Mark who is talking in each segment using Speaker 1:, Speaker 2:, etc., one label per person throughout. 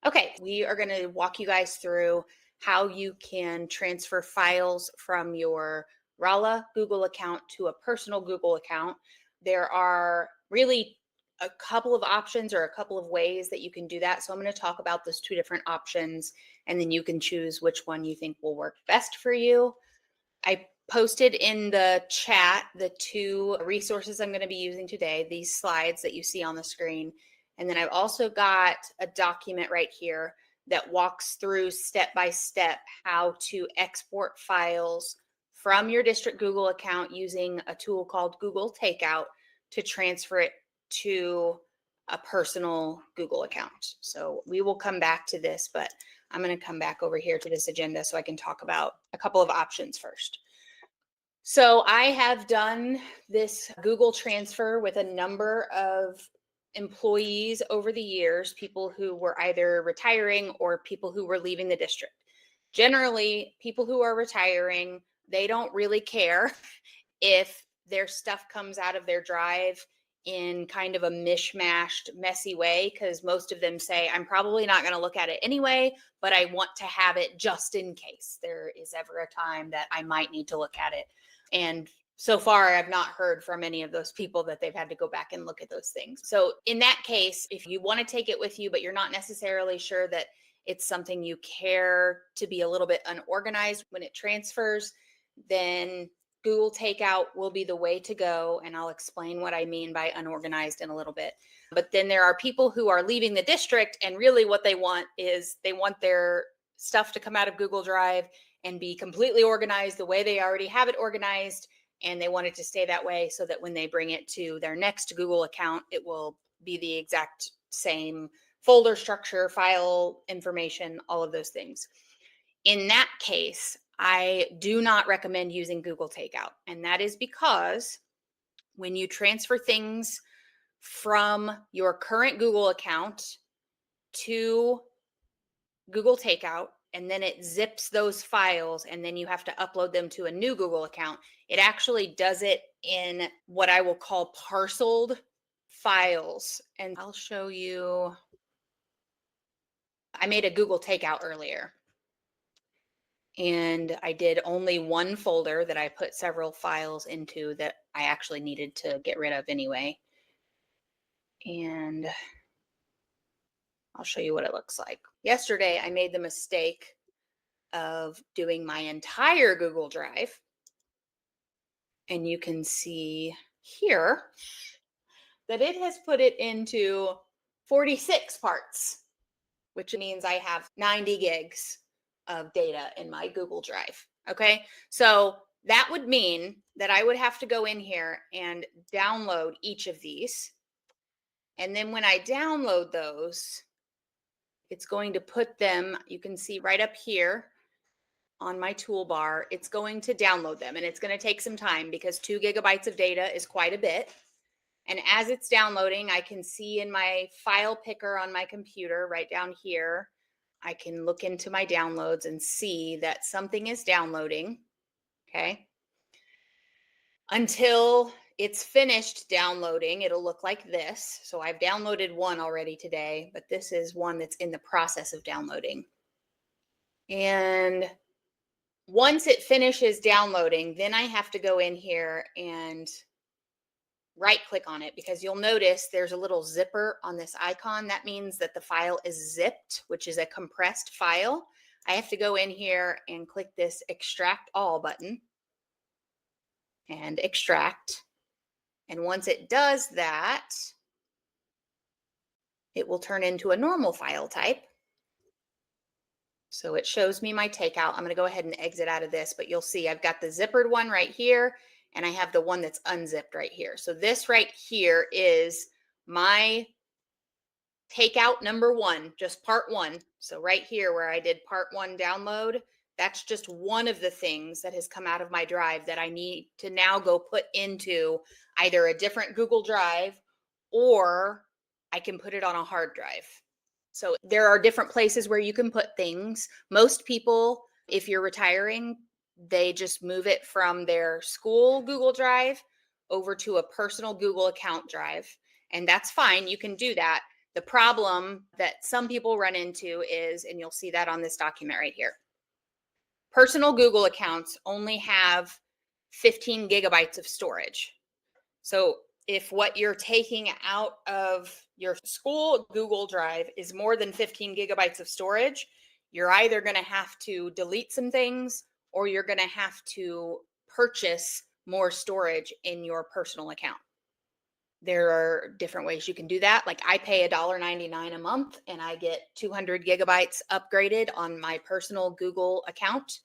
Speaker 1: Okay, we are going to walk you guys through how you can transfer files from your Rala Google account to a personal Google account. There are really a couple of options or a couple of ways that you can do that. So I'm going to talk about those two different options, and then you can choose which one you think will work best for you. I posted in the chat the two resources I'm going to be using today, these slides that you see on the screen. And then I've also got a document right here that walks through step by step how to export files from your district Google account using a tool called Google Takeout to transfer it to a personal Google account. So we will come back to this, but I'm going to come back over here to this agenda so I can talk about a couple of options first. So I have done this Google transfer with a number of employees over the years, people who were either retiring or people who were leaving the district. Generally, people who are retiring, they don't really care if their stuff comes out of their drive in kind of a mishmashed, messy way, because most of them say, I'm probably not going to look at it anyway, but I want to have it just in case there is ever a time that I might need to look at it. And so far, I've not heard from any of those people that they've had to go back and look at those things. So in that case, if you want to take it with you, but you're not necessarily sure that it's something you care to be a little bit unorganized when it transfers, then Google Takeout will be the way to go. And I'll explain what I mean by unorganized in a little bit. But then there are people who are leaving the district, and really what they want is they want their stuff to come out of Google Drive and be completely organized the way they already have it organized. And they want it to stay that way so that when they bring it to their next Google account, it will be the exact same folder structure, file information, all of those things. In that case, I do not recommend using Google Takeout. And that is because when you transfer things from your current Google account to Google Takeout, and then it zips those files, and then you have to upload them to a new Google account, it actually does it in what I will call parceled files. And I'll show you. I made a Google Takeout earlier, and I did only one folder that I put several files into that I actually needed to get rid of anyway. And I'll show you what it looks like. Yesterday, I made the mistake of doing my entire Google Drive. And you can see here that it has put it into 46 parts, which means I have 90 gigs of data in my Google Drive. Okay, so that would mean that I would have to go in here and download each of these. And then when I download those, it's going to put them, you can see right up here on my toolbar, it's going to download them. And it's going to take some time because 2 gigabytes of data is quite a bit. And as it's downloading, I can see in my file picker on my computer right down here, I can look into my downloads and see that something is downloading. Okay. Until it's finished downloading, it'll look like this. So I've downloaded one already today, but this is one that's in the process of downloading. And once it finishes downloading, then I have to go in here and right click on it, because you'll notice there's a little zipper on this icon. That means that the file is zipped, which is a compressed file. I have to go in here and click this extract all button and extract. And once it does that, it will turn into a normal file type. So it shows me my takeout. I'm going to go ahead and exit out of this, but you'll see I've got the zippered one right here, and I have the one that's unzipped right here. So this right here is my takeout number 1, just part 1. So right here where I did part 1 download, that's just one of the things that has come out of my drive that I need to now go put into either a different Google Drive, or I can put it on a hard drive. So there are different places where you can put things. Most people, if you're retiring, they just move it from their school Google Drive over to a personal Google account drive. And that's fine. You can do that. The problem that some people run into is, and you'll see that on this document right here, personal Google accounts only have 15 gigabytes of storage. So if what you're taking out of your school Google Drive is more than 15 gigabytes of storage, you're either going to have to delete some things or you're going to have to purchase more storage in your personal account. There are different ways you can do that. Like I pay $1.99 a month and I get 200 gigabytes upgraded on my personal Google account.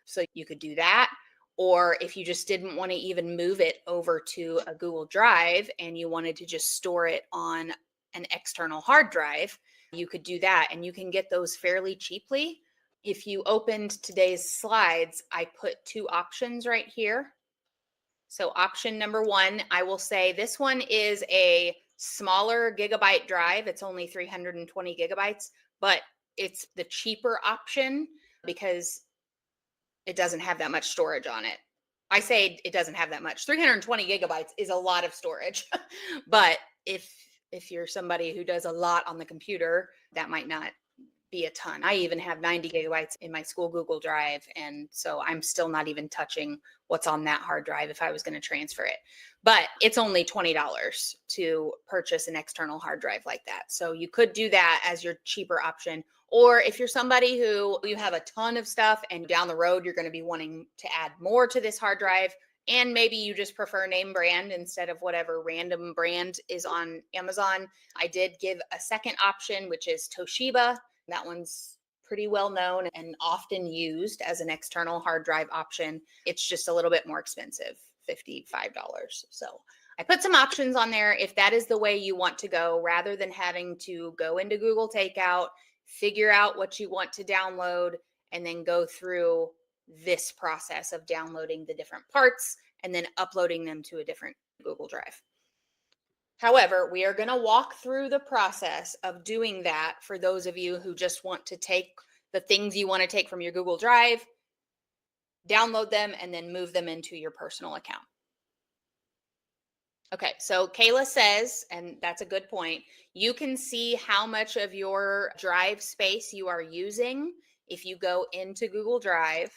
Speaker 1: So you could do that. Or if you just didn't want to even move it over to a Google Drive and you wanted to just store it on an external hard drive, you could do that. And you can get those fairly cheaply. If you opened today's slides, I put two options right here. So option number one, I will say this one is a smaller gigabyte drive. It's only 320 gigabytes, but it's the cheaper option because it doesn't have that much storage on it. I say it doesn't have that much. 320 gigabytes is a lot of storage. But if you're somebody who does a lot on the computer, that might not be a ton. I even have 90 gigabytes in my school Google Drive. And so I'm still not even touching what's on that hard drive if I was going to transfer it. But it's only $20 to purchase an external hard drive like that. So you could do that as your cheaper option. Or if you're somebody who you have a ton of stuff and down the road, you're going to be wanting to add more to this hard drive, and maybe you just prefer name brand instead of whatever random brand is on Amazon, I did give a second option, which is Toshiba. That one's pretty well known and often used as an external hard drive option. It's just a little bit more expensive, $55. So I put some options on there if that is the way you want to go, rather than having to go into Google Takeout, figure out what you want to download, and then go through this process of downloading the different parts and then uploading them to a different Google Drive. However, we are going to walk through the process of doing that for those of you who just want to take the things you want to take from your Google Drive, download them, and then move them into your personal account. Okay, so Kayla says, and that's a good point, you can see how much of your drive space you are using if you go into Google Drive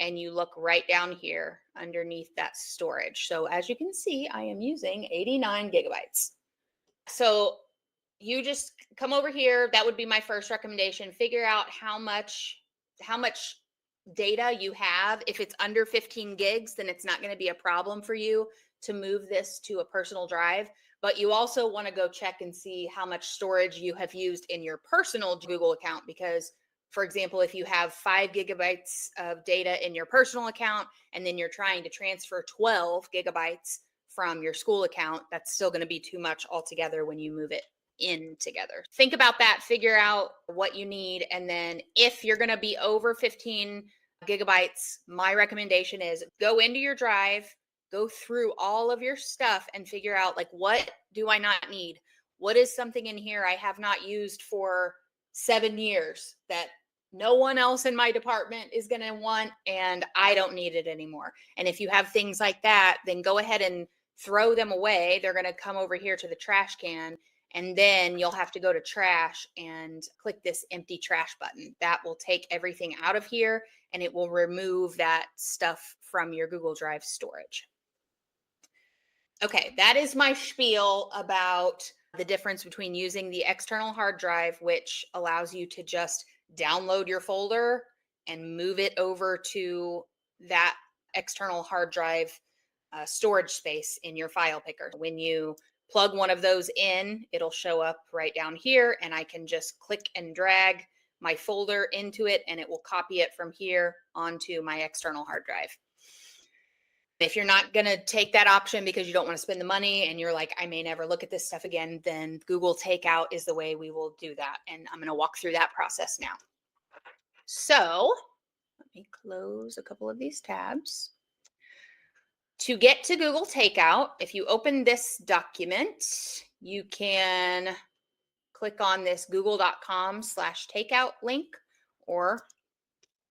Speaker 1: and you look right down here underneath that storage. So as you can see, I am using 89 gigabytes. So you just come over here. That would be my first recommendation. Figure out how much data you have. If it's under 15 gigs, then it's not going to be a problem for you to move this to a personal drive. But you also want to go check and see how much storage you have used in your personal Google account, because for example, if you have 5 gigabytes of data in your personal account and then you're trying to transfer 12 gigabytes from your school account, that's still going to be too much altogether when you move it in together. Think about that, figure out what you need. And then if you're going to be over 15 gigabytes, my recommendation is go into your drive, go through all of your stuff and figure out, like, what do I not need? What is something in here I have not used for 7 years that no one else in my department is going to want, and I don't need it anymore? And if you have things like that, then go ahead and throw them away. They're going to come over here to the trash can, and then you'll have to go to trash and click this empty trash button. That will take everything out of here and it will remove that stuff from your Google Drive storage. Okay, that is my spiel about the difference between using the external hard drive, which allows you to just download your folder and move it over to that external hard drive storage space in your file picker. When you plug one of those in, it'll show up right down here, and I can just click and drag my folder into it, and it will copy it from here onto my external hard drive. If you're not going to take that option because you don't want to spend the money and you're like, I may never look at this stuff again, then Google Takeout is the way we will do that. And I'm going to walk through that process now. So let me close a couple of these tabs. To get to Google Takeout, if you open this document, you can click on this google.com/takeout link, or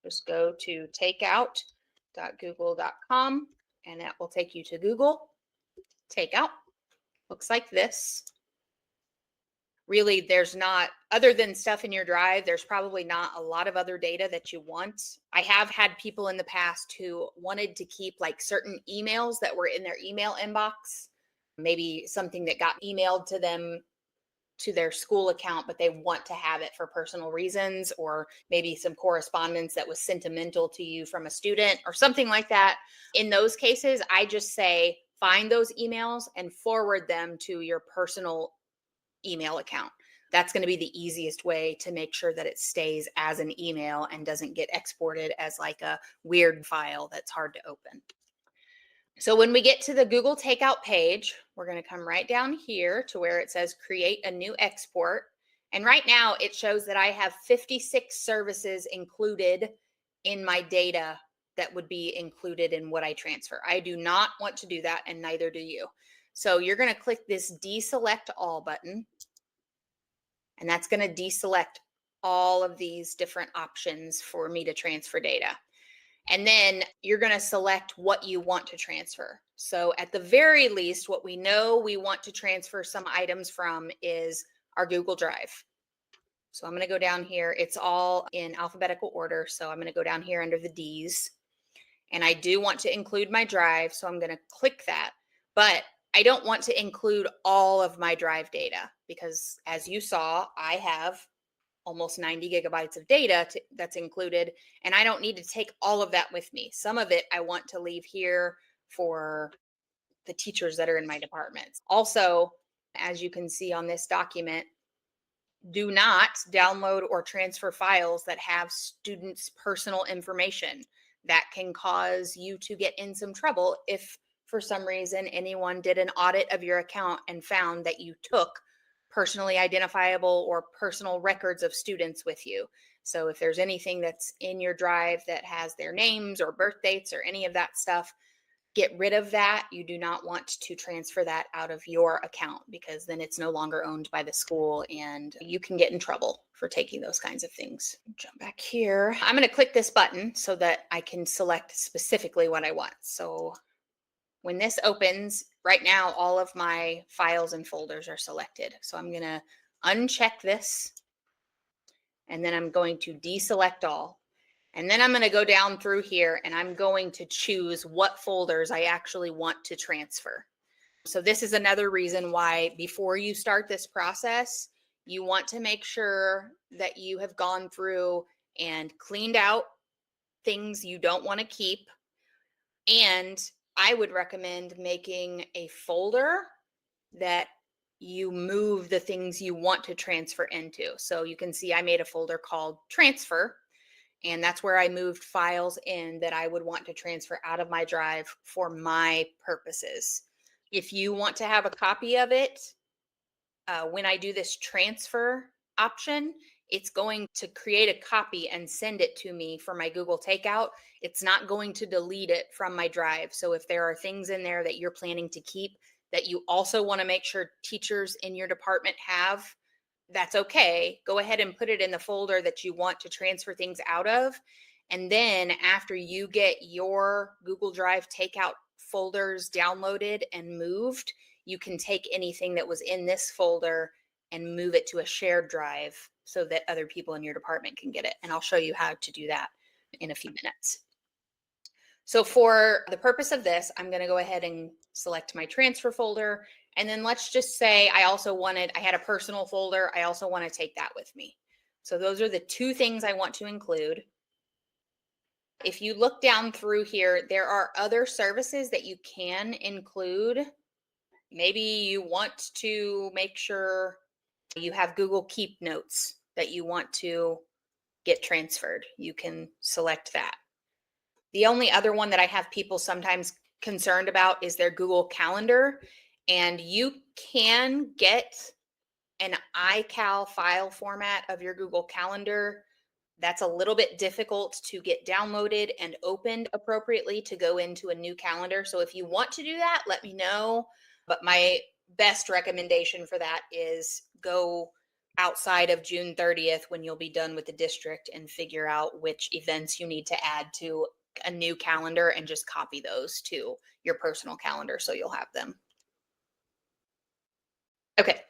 Speaker 1: just go to takeout.google.com and that will take you to Google Takeout. Looks like this. really there's not, other than stuff in your drive, there's probably not a lot of other data that you want. I have had people in the past who wanted to keep like certain emails that were in their email inbox, maybe something that got emailed to them to their school account, but they want to have it for personal reasons, or maybe some correspondence that was sentimental to you from a student or something like that. In those cases, I just say find those emails and forward them to your personal email account. That's going to be the easiest way to make sure that it stays as an email and doesn't get exported as like a weird file that's hard to open. So when we get to the Google Takeout page, we're going to come right down here to where it says create a new export. And right now it shows that I have 56 services included in my data that would be included in what I transfer. I do not want to do that, and neither do you. So you're going to click this deselect all button, and that's going to deselect all of these different options for me to transfer data. And then you're going to select what you want to transfer. So at the very least, what we know we want to transfer some items from is our Google Drive. So I'm going to go down here. It's all in alphabetical order. So I'm going to go down here under the D's. And I do want to include my drive. So I'm going to click that. But I don't want to include all of my drive data because, as you saw, I have almost 90 gigabytes of data that's included, and I don't need to take all of that with me. Some of it I want to leave here for the teachers that are in my departments. Also, as you can see on this document, do not download or transfer files that have students' personal information. That can cause you to get in some trouble if for some reason anyone did an audit of your account and found that you took personally identifiable or personal records of students with you. So if there's anything that's in your drive that has their names or birth dates or any of that stuff, get rid of that. You do not want to transfer that out of your account because then it's no longer owned by the school and you can get in trouble for taking those kinds of things. Jump back here. I'm going to click this button so that I can select specifically what I want. So when this opens, right now, all of my files and folders are selected. So I'm going to uncheck this, and then I'm going to deselect all. And then I'm going to go down through here, and I'm going to choose what folders I actually want to transfer. So this is another reason why before you start this process, you want to make sure that you have gone through and cleaned out things you don't want to keep. And I would recommend making a folder that you move the things you want to transfer into. So you can see I made a folder called transfer, and that's where I moved files in that I would want to transfer out of my drive for my purposes. If you want to have a copy of it, when I do this transfer option, it's going to create a copy and send it to me for my Google Takeout. It's not going to delete it from my drive. So if there are things in there that you're planning to keep that you also want to make sure teachers in your department have, that's okay. Go ahead and put it in the folder that you want to transfer things out of. And then after you get your Google Drive Takeout folders downloaded and moved, you can take anything that was in this folder and move it to a shared drive so that other people in your department can get it. And I'll show you how to do that in a few minutes. So for the purpose of this, I'm going to go ahead and select my transfer folder. And then let's just say I had a personal folder. I also want to take that with me. So those are the two things I want to include. If you look down through here, there are other services that you can include. Maybe you want to make sure you have Google Keep notes that you want to get transferred. You can select that. The only other one that I have people sometimes concerned about is their Google Calendar. And you can get an iCal file format of your Google Calendar. That's a little bit difficult to get downloaded and opened appropriately to go into a new calendar. So if you want to do that, let me know. But my best recommendation for that is go outside of June 30th when you'll be done with the district and figure out which events you need to add to a new calendar and just copy those to your personal calendar so you'll have them. Okay,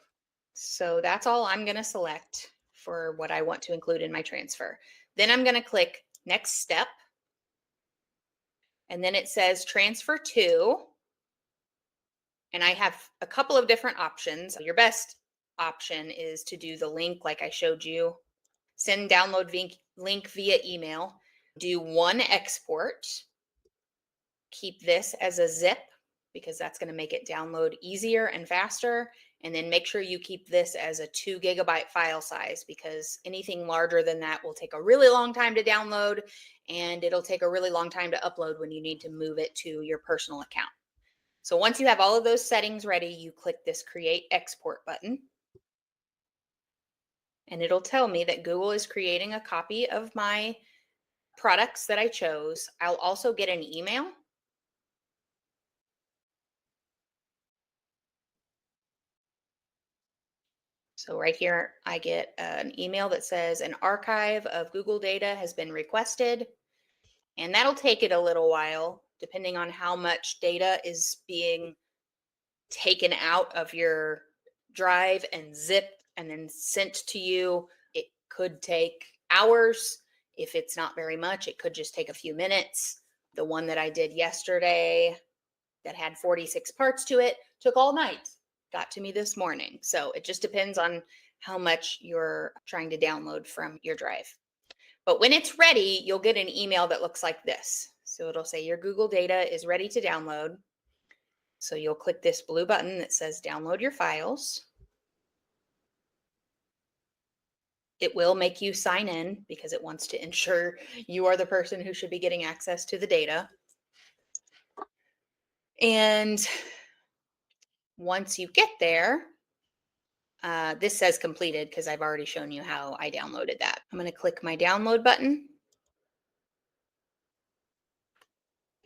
Speaker 1: So that's all I'm going to select for what I want to include in my transfer. Then I'm going to click next step. And then it says transfer to. And I have a couple of different options. Your best option is to do the link like I showed you. Send download link via email. Do one export. Keep this as a zip because that's going to make it download easier and faster. And then make sure you keep this as a 2 gigabyte file size because anything larger than that will take a really long time to download and it'll take a really long time to upload when you need to move it to your personal account. So once you have all of those settings ready, you click this Create Export button. And it'll tell me that Google is creating a copy of my products that I chose. I'll also get an email. So right here, I get an email that says an archive of Google data has been requested. And that'll take it a little while, depending on how much data is being taken out of your drive and zipped and then sent to you. It could take hours. If it's not very much, it could just take a few minutes. The one that I did yesterday that had 46 parts to it took all night, got to me this morning. So it just depends on how much you're trying to download from your drive. But when it's ready, you'll get an email that looks like this. So it'll say your Google data is ready to download. So you'll click this blue button that says download your files. It will make you sign in because it wants to ensure you are the person who should be getting access to the data. And once you get there, this says completed because I've already shown you how I downloaded that. I'm going to click my download button.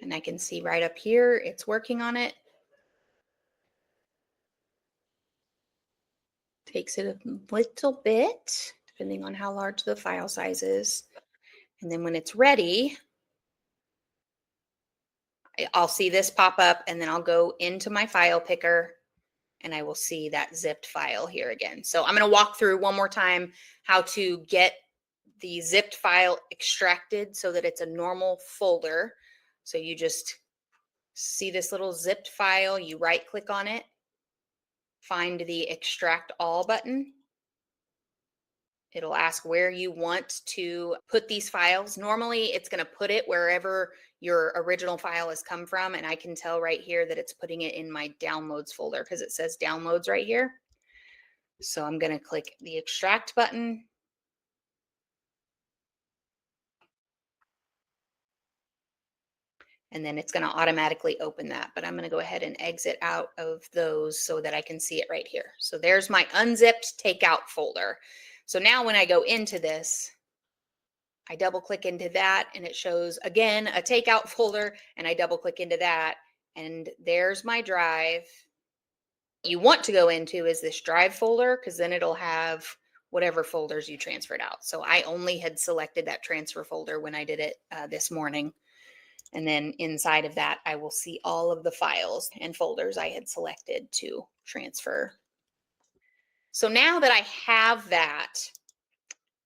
Speaker 1: And I can see right up here, it's working on it. Takes it a little bit, depending on how large the file size is. And then when it's ready, I'll see this pop up and then I'll go into my file picker and I will see that zipped file here again. So I'm going to walk through one more time how to get the zipped file extracted so that it's a normal folder. So you just see this little zipped file, you right click on it, find the extract all button. It'll ask where you want to put these files. Normally, it's going to put it wherever your original file has come from. And I can tell right here that it's putting it in my downloads folder because it says downloads right here. So I'm going to click the extract button. And then it's going to automatically open that. But I'm going to go ahead and exit out of those so that I can see it right here. So there's my unzipped takeout folder. So now when I go into this, I double click into that and it shows again a takeout folder and I double click into that and there's my drive. You want to go into is this drive folder because then it'll have whatever folders you transferred out. So I only had selected that transfer folder when I did it this morning. And then inside of that, I will see all of the files and folders I had selected to transfer. So now that I have that,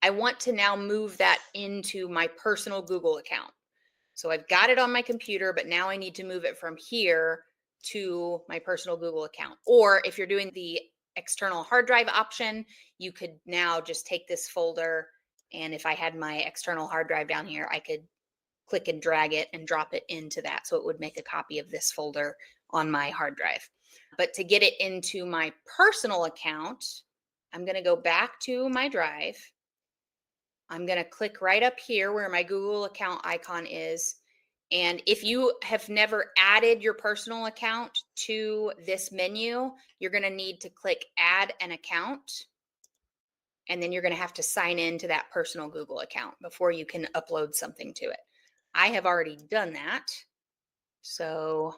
Speaker 1: I want to now move that into my personal Google account. So I've got it on my computer, but now I need to move it from here to my personal Google account. Or if you're doing the external hard drive option, you could now just take this folder. And if I had my external hard drive down here, I could click and drag it and drop it into that. So it would make a copy of this folder on my hard drive. But to get it into my personal account, I'm going to go back to my drive. I'm going to click right up here where my Google account icon is. And if you have never added your personal account to this menu, you're going to need to click add an account. And then you're going to have to sign in to that personal Google account before you can upload something to it. I have already done that. So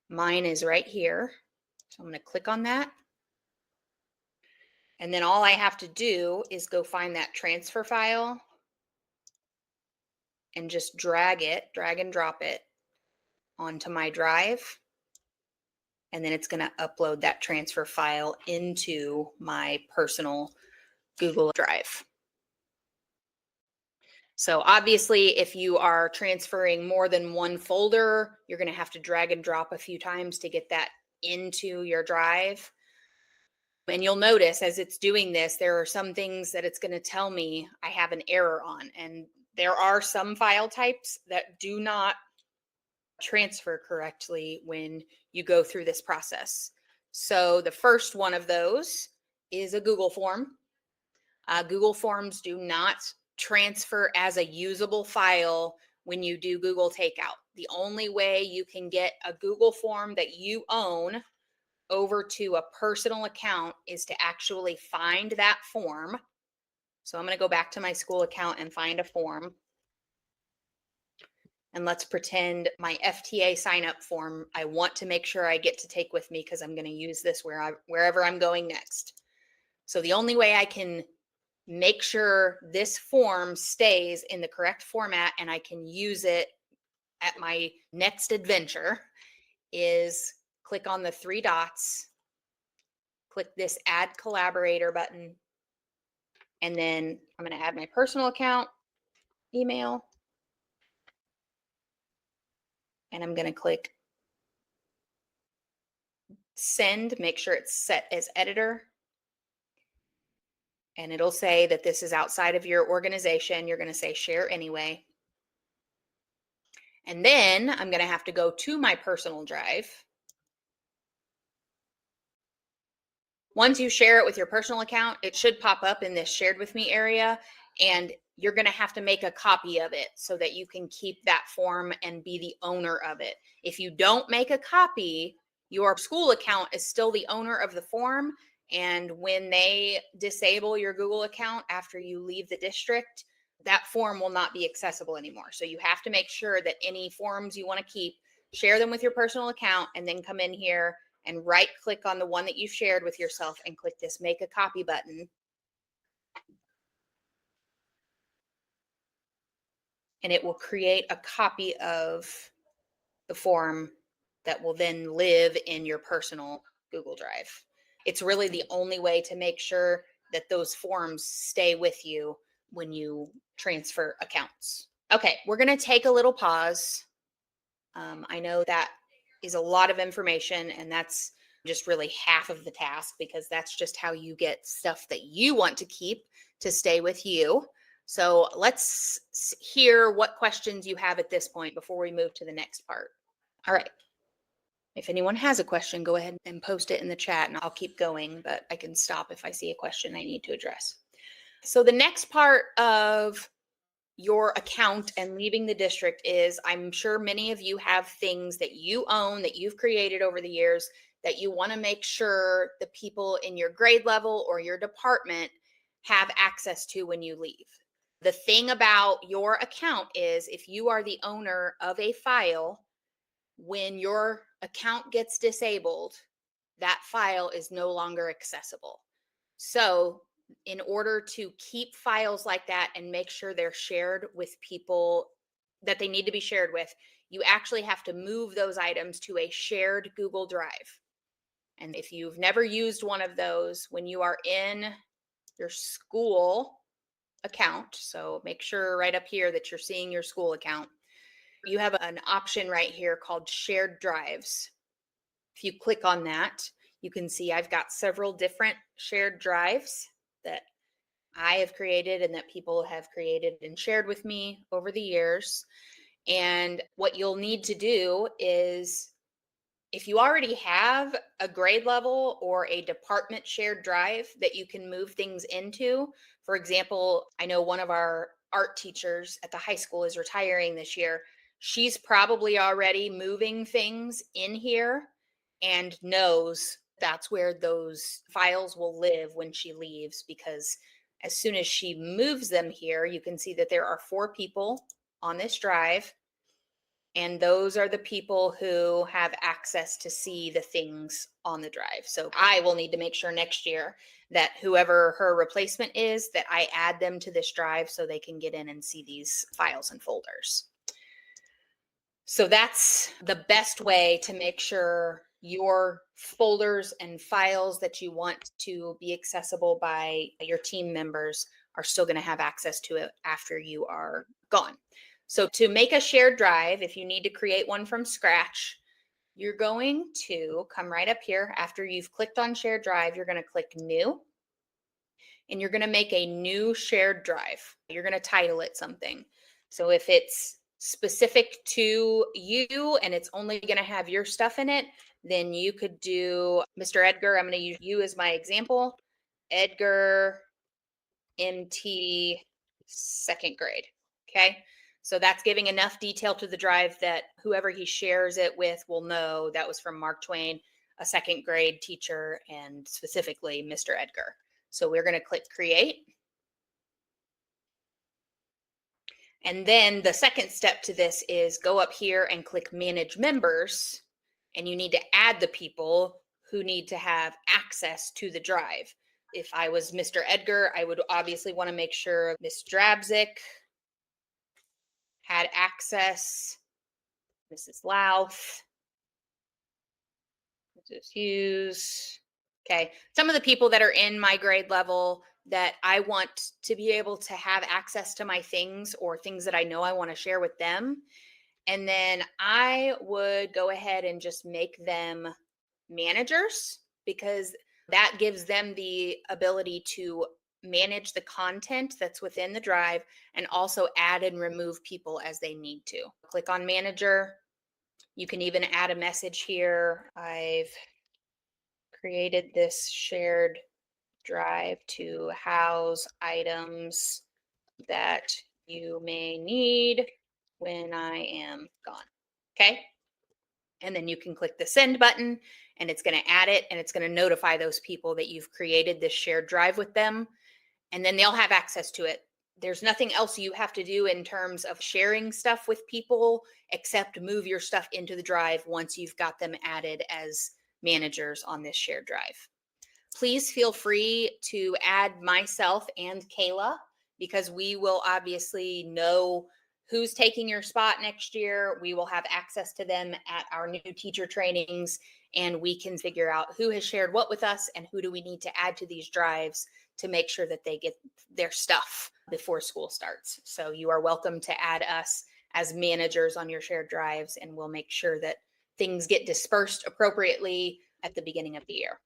Speaker 1: mine is right here. So I'm going to click on that. And then all I have to do is go find that transfer file and just drag and drop it onto my drive. and then it's going to upload that transfer file into my personal Google Drive. So obviously, if you are transferring more than one folder, you're going to have to drag and drop a few times to get that into your drive. And you'll notice as it's doing this, there are some things that it's going to tell me I have an error on. And there are some file types that do not transfer correctly when you go through this process. So the first one of those is a Google form. Google Forms do not transfer as a usable file when you do Google Takeout. The only way you can get a Google form that you own over to a personal account is to actually find that form. So I'm going to go back to my school account and find a form. And let's pretend my FTA sign up form, I want to make sure I get to take with me because I'm going to use this wherever I'm going next. So the only way I can make sure this form stays in the correct format and I can use it at my next adventure is click on the three dots, click this add collaborator button, and then I'm going to add my personal account, email, and I'm going to click send, make sure it's set as editor. And it'll say that this is outside of your organization. You're going to say share anyway. And then I'm going to have to go to my personal drive. Once you share it with your personal account, it should pop up in this shared with me area, and you're going to have to make a copy of it so that you can keep that form and be the owner of it. If you don't make a copy, your school account is still the owner of the form. And when they disable your Google account after you leave the district, that form will not be accessible anymore. So you have to make sure that any forms you want to keep, share them with your personal account, and then come in here and right click on the one that you've shared with yourself and click this make a copy button. And it will create a copy of the form that will then live in your personal Google Drive. It's really the only way to make sure that those forms stay with you when you transfer accounts. Okay, we're going to take a little pause. I know that is a lot of information, and that's just really half of the task because that's just how you get stuff that you want to keep to stay with you. So let's hear what questions you have at this point before we move to the next part. All right. If anyone has a question, go ahead and post it in the chat and I'll keep going, but I can stop if I see a question I need to address. So the next part of your account and leaving the district is, I'm sure many of you have things that you own that you've created over the years that you want to make sure the people in your grade level or your department have access to when you leave. The thing about your account is if you are the owner of a file, when your account gets disabled, that file is no longer accessible. So in order to keep files like that and make sure they're shared with people that they need to be shared with, you actually have to move those items to a shared Google Drive. And if you've never used one of those, when you are in your school account, so make sure right up here that you're seeing your school account, you have an option right here called shared drives. If you click on that, you can see I've got several different shared drives that I have created and that people have created and shared with me over the years. And what you'll need to do is, if you already have a grade level or a department shared drive that you can move things into, for example, I know one of our art teachers at the high school is retiring this year. She's probably already moving things in here and knows that's where those files will live when she leaves, because as soon as she moves them here, you can see that there are 4 people on this drive, and those are the people who have access to see the things on the drive. So I will need to make sure next year that whoever her replacement is, that I add them to this drive so they can get in and see these files and folders. So that's the best way to make sure your folders and files that you want to be accessible by your team members are still going to have access to it after you are gone. So to make a shared drive, if you need to create one from scratch, you're going to come right up here. After you've clicked on shared drive, you're going to click new, and you're going to make a new shared drive. You're going to title it something. So if it's specific to you and it's only going to have your stuff in it, then you could do Mr. Edgar. I'm going to use you as my example. Edgar MT second grade. Okay. So that's giving enough detail to the drive that whoever he shares it with will know that was from Mark Twain, a second grade teacher, and specifically Mr. Edgar. So we're going to click create. And then the second step to this is go up here and click manage members. And you need to add the people who need to have access to the drive. If I was Mr. Edgar, I would obviously want to make sure Miss Drabzik had access, Mrs. Louth, Mrs. Hughes. Okay. Some of the people that are in my grade level that I want to be able to have access to my things or things that I know I want to share with them. And then I would go ahead and just make them managers, because that gives them the ability to manage the content that's within the drive and also add and remove people as they need to. Click on manager. You can even add a message here. I've created this shared drive to house items that you may need when I am gone. Okay. And then you can click the send button and it's going to add it, and it's going to notify those people that you've created this shared drive with them. And then they'll have access to it. There's nothing else you have to do in terms of sharing stuff with people except move your stuff into the drive once you've got them added as managers on this shared drive. Please feel free to add myself and Kayla, because we will obviously know who's taking your spot next year. We will have access to them at our new teacher trainings, and we can figure out who has shared what with us and who do we need to add to these drives to make sure that they get their stuff before school starts. So you are welcome to add us as managers on your shared drives, and we'll make sure that things get dispersed appropriately at the beginning of the year.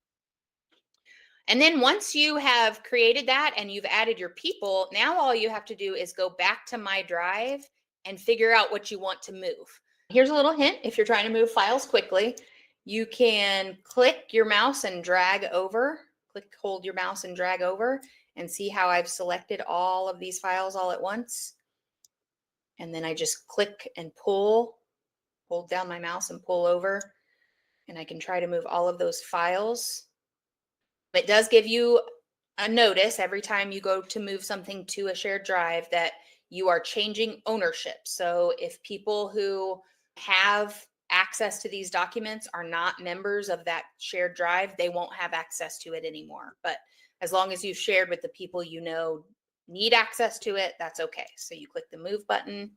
Speaker 1: And then once you have created that and you've added your people, now all you have to do is go back to my drive and figure out what you want to move. Here's a little hint. If you're trying to move files quickly, you can click your mouse and drag over. Hold your mouse and drag over, and see how I've selected all of these files all at once. And then I just click and pull, hold down my mouse and pull over, and I can try to move all of those files. It does give you a notice every time you go to move something to a shared drive that you are changing ownership. So if people who have access to these documents are not members of that shared drive, they won't have access to it anymore. But as long as you've shared with the people you know need access to it, that's okay. So you click the move button.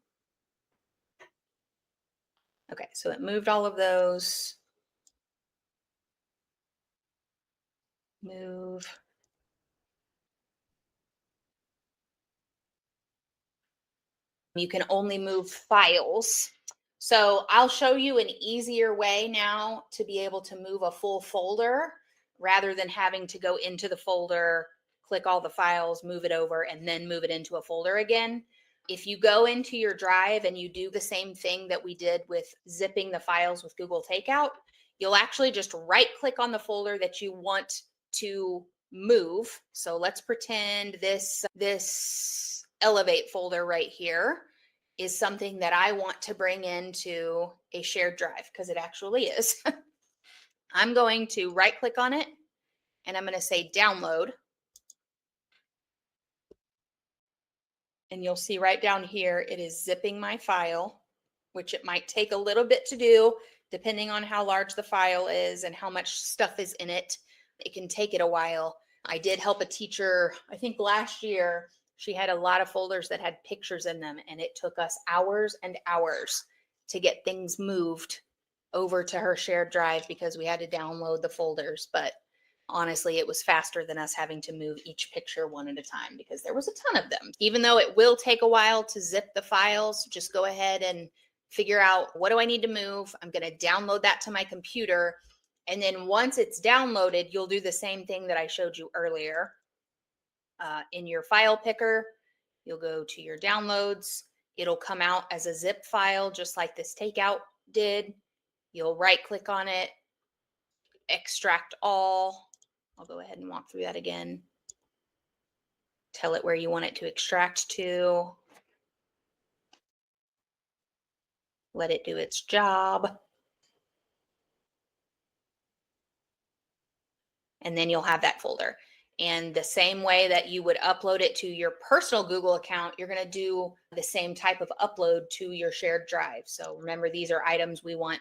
Speaker 1: Okay, so it moved all of those. Move. You can only move files. So I'll show you an easier way now to be able to move a full folder rather than having to go into the folder, click all the files, move it over, and then move it into a folder again. If you go into your drive and you do the same thing that we did with zipping the files with Google Takeout, you'll actually just right click on the folder that you want to move. So let's pretend this Elevate folder right here is something that I want to bring into a shared drive, because it actually is. I'm going to right click on it and I'm going to say download. And you'll see right down here, it is zipping my file, which it might take a little bit to do depending on how large the file is and how much stuff is in it. It can take it a while. I did help a teacher, I think last year. She had a lot of folders that had pictures in them, and it took us hours and hours to get things moved over to her shared drive because we had to download the folders. But honestly, it was faster than us having to move each picture one at a time because there was a ton of them. Even though it will take a while to zip the files, just go ahead and figure out, what do I need to move? I'm going to download that to my computer. And then once it's downloaded, you'll do the same thing that I showed you earlier. In your file picker, you'll go to your downloads. It'll come out as a zip file, just like this Takeout did. You'll right click on it, extract all. I'll go ahead and walk through that again. Tell it where you want it to extract to. Let it do its job. And then you'll have that folder. And the same way that you would upload it to your personal Google account, you're going to do the same type of upload to your shared drive. So remember, these are items we want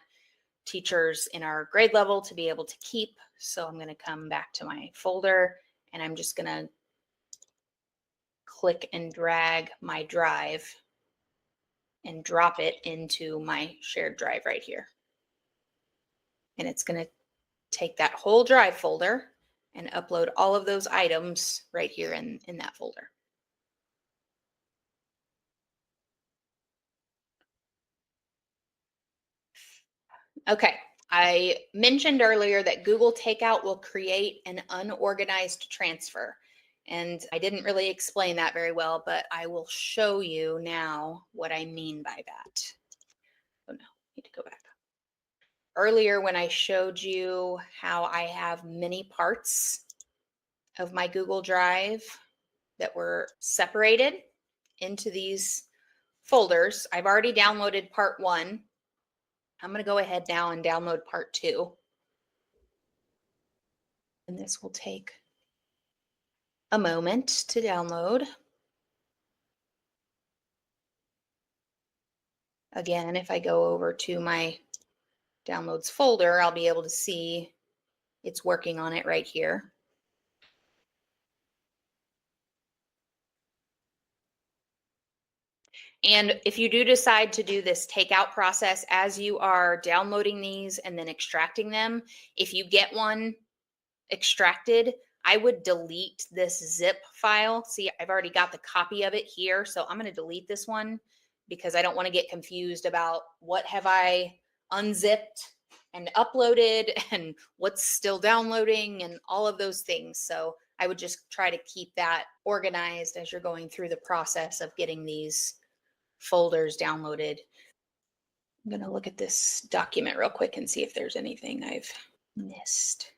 Speaker 1: teachers in our grade level to be able to keep. So I'm going to come back to my folder and I'm just going to click and drag my drive and drop it into my shared drive right here. And it's going to take that whole drive folder and upload all of those items right here in that folder. Okay, I mentioned earlier that Google Takeout will create an unorganized transfer. And I didn't really explain that very well, but I will show you now what I mean by that. Oh no, I need to go back. Earlier when I showed you how I have many parts of my Google Drive that were separated into these folders, I've already downloaded part 1. I'm going to go ahead now and download part 2. And this will take a moment to download. Again, if I go over to my downloads folder, I'll be able to see it's working on it right here. And if you do decide to do this takeout process as you are downloading these and then extracting them, if you get one extracted, I would delete this zip file. See, I've already got the copy of it here, so I'm going to delete this one because I don't want to get confused about what have I unzipped and uploaded and what's still downloading and all of those things. So I would just try to keep that organized as you're going through the process of getting these folders downloaded. I'm going to look at this document real quick and see if there's anything I've missed.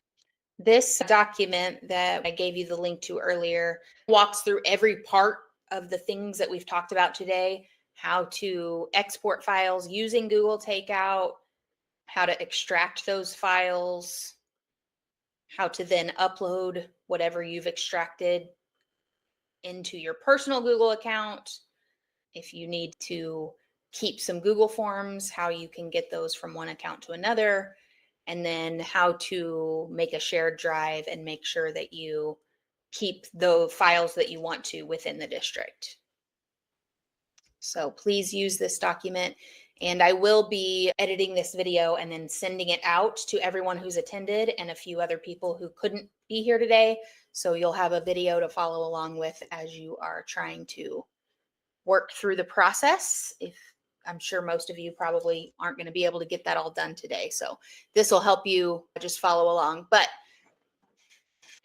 Speaker 1: This document that I gave you the link to earlier walks through every part of the things that we've talked about today, how to export files using Google Takeout, how to extract those files, how to then upload whatever you've extracted into your personal Google account. If you need to keep some Google Forms, how you can get those from one account to another, and then how to make a shared drive and make sure that you keep the files that you want to within the district. So please use this document, and I will be editing this video and then sending it out to everyone who's attended and a few other people who couldn't be here today. So you'll have a video to follow along with as you are trying to work through the process. If I'm sure most of you probably aren't going to be able to get that all done today. So this will help you just follow along. But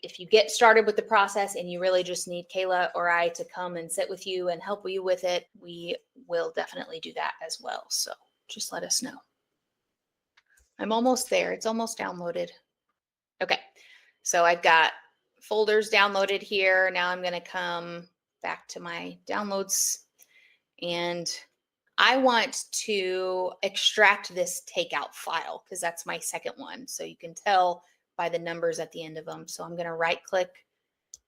Speaker 1: if you get started with the process and you really just need Kayla or I to come and sit with you and help you with it, we will definitely do that as well. So just let us know. I'm almost there. It's almost downloaded. Okay. So I've got folders downloaded here. Now I'm going to come back to my downloads and I want to extract this takeout file because that's my second one. So you can tell by the numbers at the end of them. So I'm going to right click,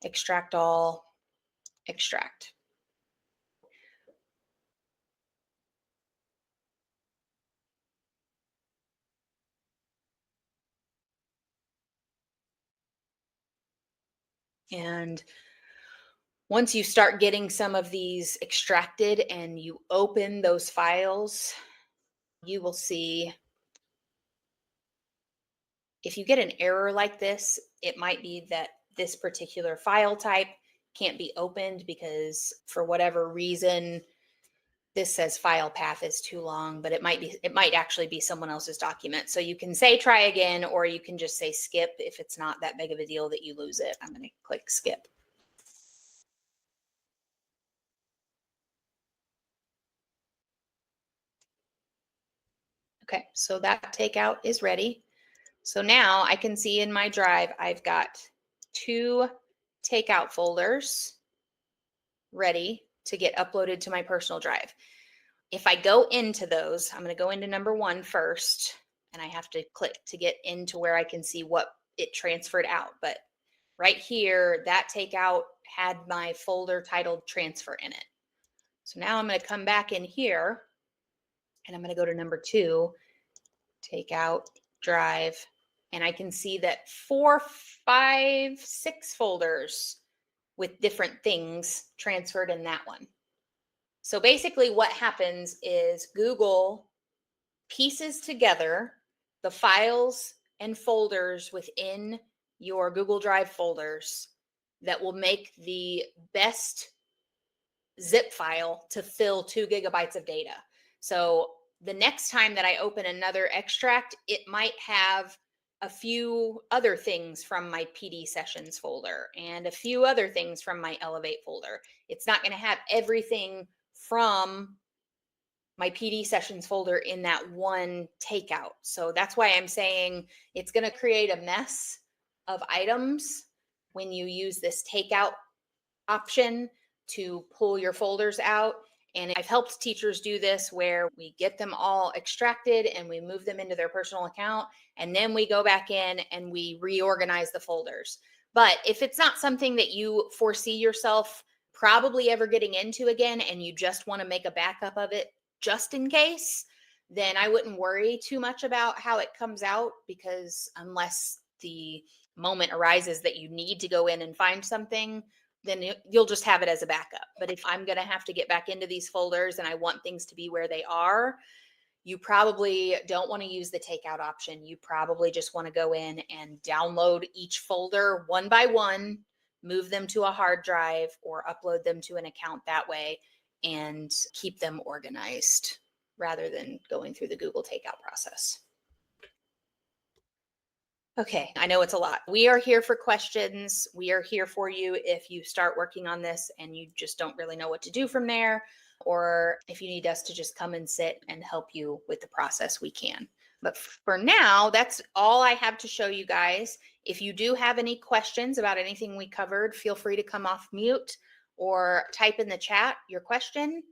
Speaker 1: extract all, extract. And once you start getting some of these extracted and you open those files, you will see If you get an error like this, it might be that this particular file type can't be opened because for whatever reason, this says file path is too long, but it might actually be someone else's document. So you can say try again, or you can just say skip if it's not that big of a deal that you lose it. I'm going to click skip. Okay, so that takeout is ready. So now I can see in my drive, I've got 2 takeout folders ready to get uploaded to my personal drive. If I go into those, I'm going to go into number 1 first, and I have to click to get into where I can see what it transferred out. But right here, that takeout had my folder titled transfer in it. So now I'm going to come back in here and I'm going to go to number 2, takeout, drive, and I can see that 4, 5, 6 folders with different things transferred in that one. So basically what happens is Google pieces together the files and folders within your Google Drive folders that will make the best zip file to fill 2 gigabytes of data. So the next time that I open another extract, it might have a few other things from my PD sessions folder and a few other things from my Elevate folder. It's not going to have everything from my PD sessions folder in that one takeout. So that's why I'm saying it's going to create a mess of items when you use this takeout option to pull your folders out. And I've helped teachers do this where we get them all extracted and we move them into their personal account. And then we go back in and we reorganize the folders. But if it's not something that you foresee yourself probably ever getting into again and you just want to make a backup of it just in case, then I wouldn't worry too much about how it comes out, because unless the moment arises that you need to go in and find something, then you'll just have it as a backup. But if I'm going to have to get back into these folders and I want things to be where they are, you probably don't want to use the takeout option. You probably just want to go in and download each folder one by one, move them to a hard drive or upload them to an account that way, and keep them organized rather than going through the Google takeout process. Okay, I know it's a lot. We are here for questions. We are here for you if you start working on this and you just don't really know what to do from there, or if you need us to just come and sit and help you with the process, we can. But for now, that's all I have to show you guys. If you do have any questions about anything we covered, feel free to come off mute or type in the chat your question,